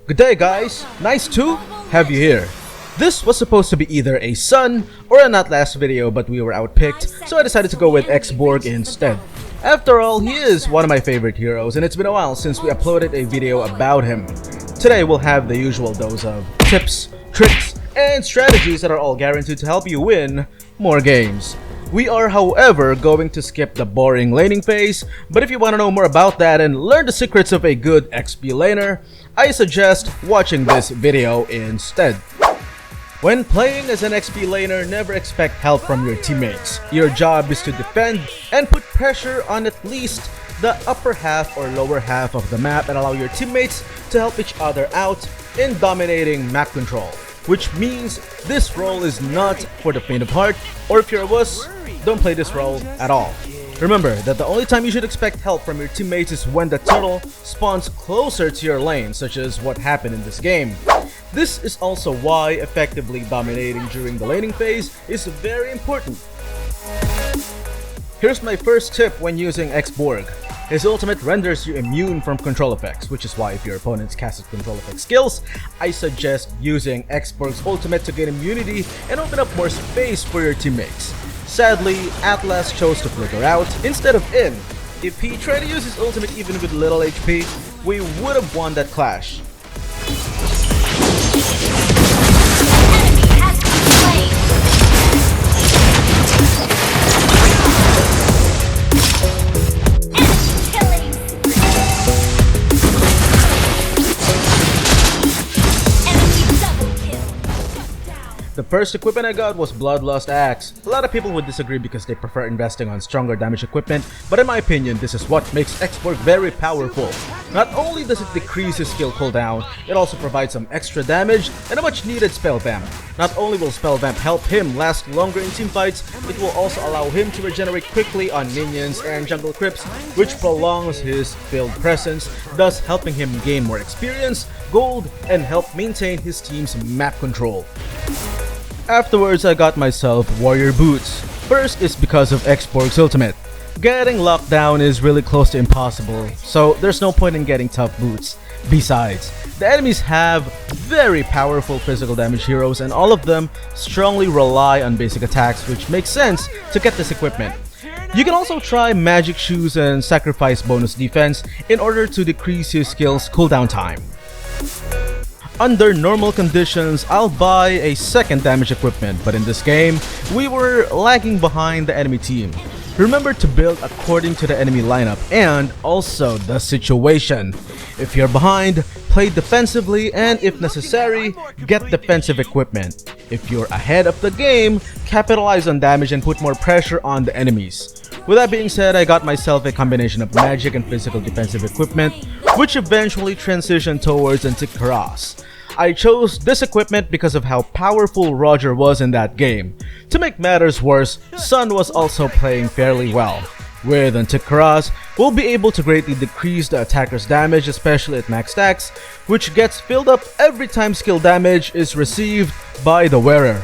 Good day guys, nice to have you here. This was supposed to be either a Sun or a Not Last video, but we were outpicked, so I decided to go with X.Borg instead. After all, he is one of my favorite heroes and it's been a while since we uploaded a video about him. Today we'll have the usual dose of tips, tricks, and strategies that are all guaranteed to help you win more games. We are, however, going to skip the boring laning phase, but if you want to know more about that and learn the secrets of a good XP laner, I suggest watching this video instead. When playing as an XP laner, never expect help from your teammates. Your job is to defend and put pressure on at least the upper half or lower half of the map and allow your teammates to help each other out in dominating map control. Which means this role is not for the faint of heart, or if you're a wuss, don't play this role at all. Remember that the only time you should expect help from your teammates is when the turtle spawns closer to your lane, such as what happened in this game. This is also why effectively dominating during the laning phase is very important. Here's my first tip when using X.Borg. His ultimate renders you immune from control effects, which is why if your opponents casted control effect skills, I suggest using X.Borg's ultimate to gain immunity and open up more space for your teammates. Sadly, Atlas chose to flicker out instead of in. If he tried to use his ultimate even with little HP, we would have won that clash. The first equipment I got was Bloodlust Axe. A lot of people would disagree because they prefer investing on stronger damage equipment, but in my opinion, this is what makes X.Borg very powerful. Not only does it decrease his skill cooldown, it also provides some extra damage and a much needed spell vamp. Not only will spell vamp help him last longer in teamfights, it will also allow him to regenerate quickly on minions and jungle creeps, which prolongs his field presence, thus helping him gain more experience, gold, and help maintain his team's map control. Afterwards, I got myself warrior boots. First is because of X.Borg's ultimate. Getting locked down is really close to impossible, so there's no point in getting tough boots. Besides, the enemies have very powerful physical damage heroes and all of them strongly rely on basic attacks, which makes sense to get this equipment. You can also try magic shoes and sacrifice bonus defense in order to decrease your skill's cooldown time. Under normal conditions, I'll buy a second damage equipment, but in this game, we were lagging behind the enemy team. Remember to build according to the enemy lineup and also the situation. If you're behind, play defensively and if necessary, get defensive equipment. If you're ahead of the game, capitalize on damage and put more pressure on the enemies. With that being said, I got myself a combination of magic and physical defensive equipment, which eventually transitioned towards Antikythera. I chose this equipment because of how powerful Roger was in that game. To make matters worse, Sun was also playing fairly well. With Antikythera, we'll be able to greatly decrease the attacker's damage, especially at max stacks, which gets filled up every time skill damage is received by the wearer.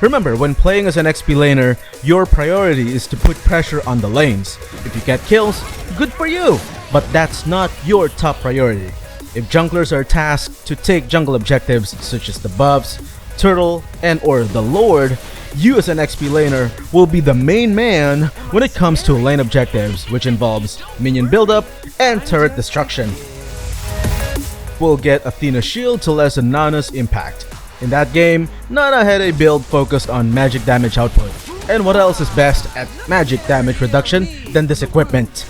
Remember, when playing as an XP laner, your priority is to put pressure on the lanes. If you get kills, good for you, but that's not your top priority. If junglers are tasked to take jungle objectives such as the buffs, turtle, and or the lord, you as an XP laner will be the main man when it comes to lane objectives, which involves minion buildup and turret destruction. We'll get Athena's shield to lessen Nana's impact. In that game, Nana had a build focused on magic damage output. And what else is best at magic damage reduction than this equipment?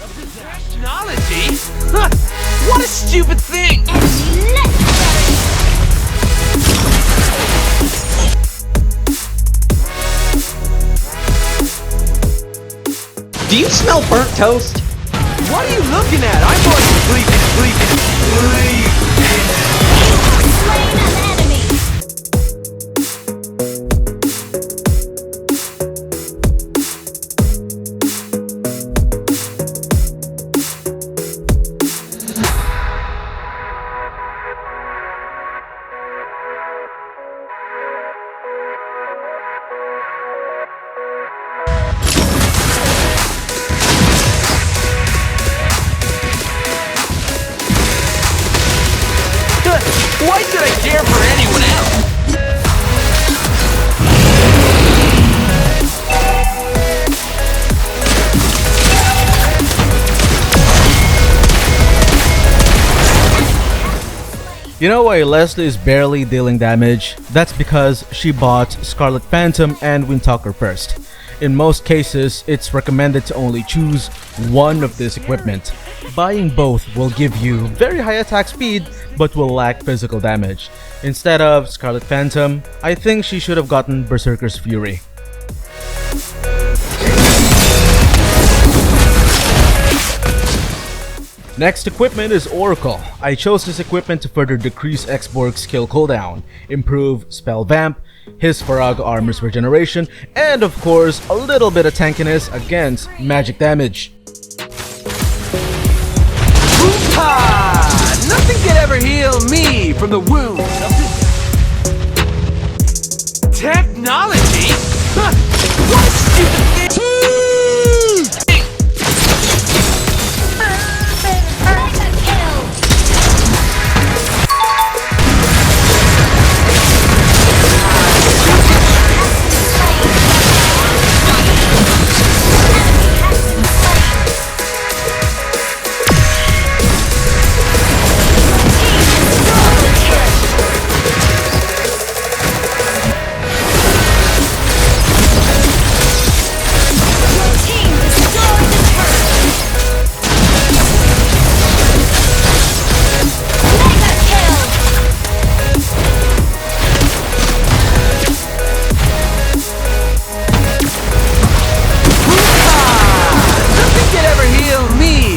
Technology? Huh, what a stupid thing! Do you smell burnt toast? What are you looking at? I'm going to sleep. You know why Leslie is barely dealing damage? That's because she bought Scarlet Phantom and Windtalker first. In most cases, it's recommended to only choose one of this equipment. Buying both will give you very high attack speed but will lack physical damage. Instead of Scarlet Phantom, I think she should have gotten Berserker's Fury. Next equipment is Oracle. I chose this equipment to further decrease X.Borg's skill cooldown, improve spell vamp, his Faraga armor's regeneration, and of course a little bit of tankiness against magic damage. Woota! Nothing can ever heal me from the wounds of the technology? Huh. What a stupid thing!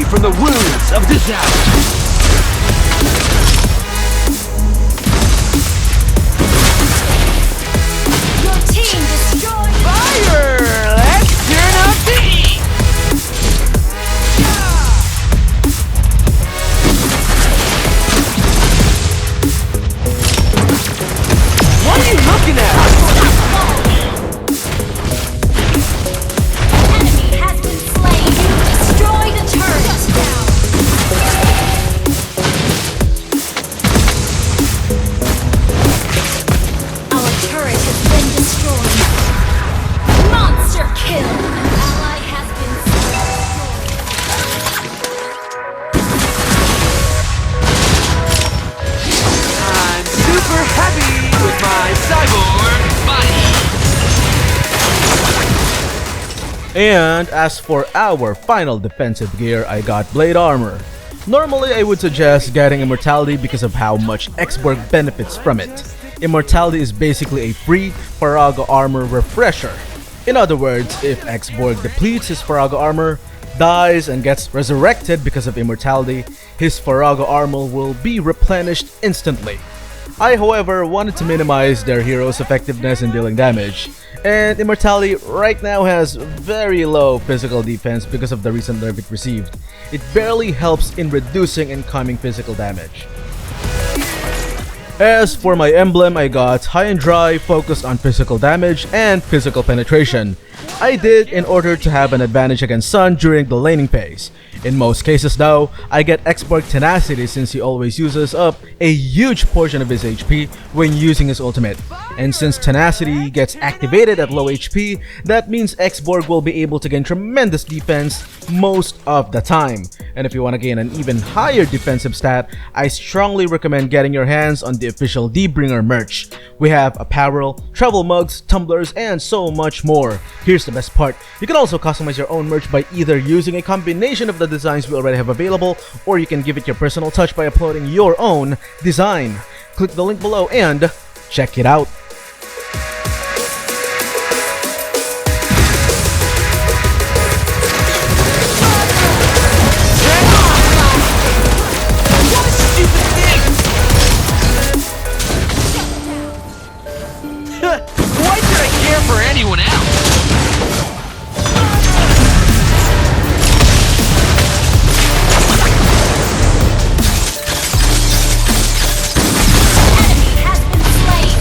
From the wounds of disaster. Your team destroyed. Fire! Let's turn up the heat! What are you looking at? Enemy has been slain. You destroyed a turret. Our turret has been destroyed. Monster kill. Ally has been I'm super happy with my cyborg body. And as for our final defensive gear, I got Blade Armor. Normally I would suggest getting Immortality because of how much X.Borg benefits from it. Immortality is basically a free Faraga armor refresher. In other words, if X.Borg depletes his Faraga armor, dies and gets resurrected because of Immortality, his Faraga armor will be replenished instantly. I, however, wanted to minimize their hero's effectiveness in dealing damage, and Immortality right now has very low physical defense because of the recent nerf it received. It barely helps in reducing incoming physical damage. As for my emblem, I got High and Dry, focused on physical damage and physical penetration. I did in order to have an advantage against Sun during the laning phase. In most cases though, I get X.Borg Tenacity since he always uses up a huge portion of his HP when using his ultimate. And since Tenacity gets activated at low HP, that means X.Borg will be able to gain tremendous defense most of the time. And if you want to gain an even higher defensive stat, I strongly recommend getting your hands on the official D-Bringer merch. We have apparel, travel mugs, tumblers, and so much more. Here's the best part, you can also customize your own merch by either using a combination of the designs we already have available, or you can give it your personal touch by uploading your own design. Click the link below and check it out. Why should I care for anyone else? enemy has been slain.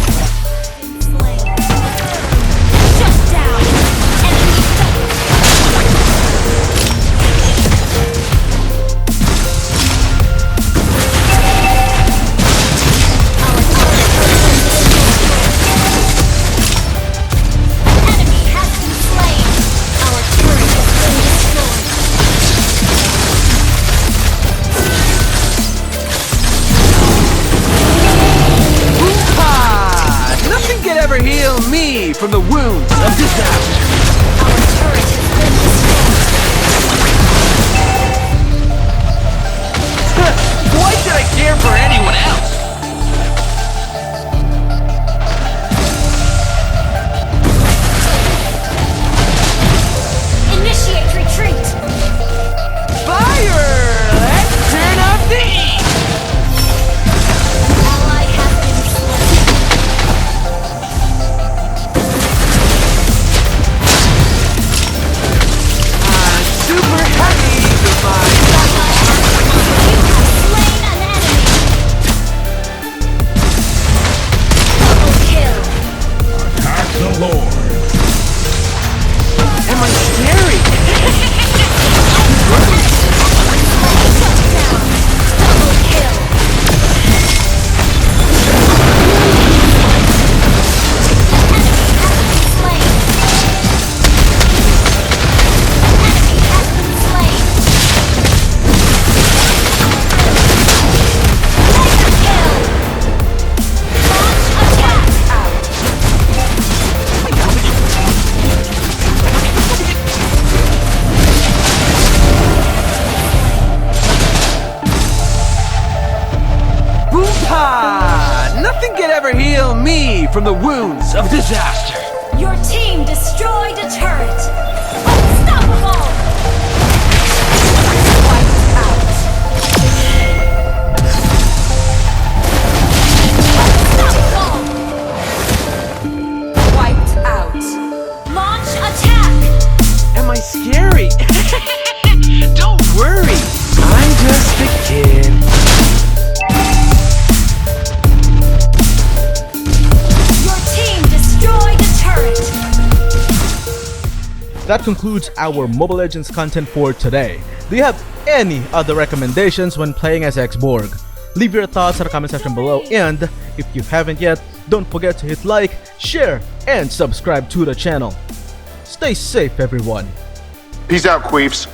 me from the wounds of disaster. Your team destroyed a turret. Unstoppable! Wiped out. Unstoppable! Wiped out. Launch attack! Am I scary? Don't worry, I'm just a kid. Your team destroyed a turret. That concludes our Mobile Legends content for today. Do you have any other recommendations when playing as X.Borg? Leave your thoughts in the comment section below, and if you haven't yet, don't forget to hit like, share, and subscribe to the channel. Stay safe, everyone. Peace out, queefs.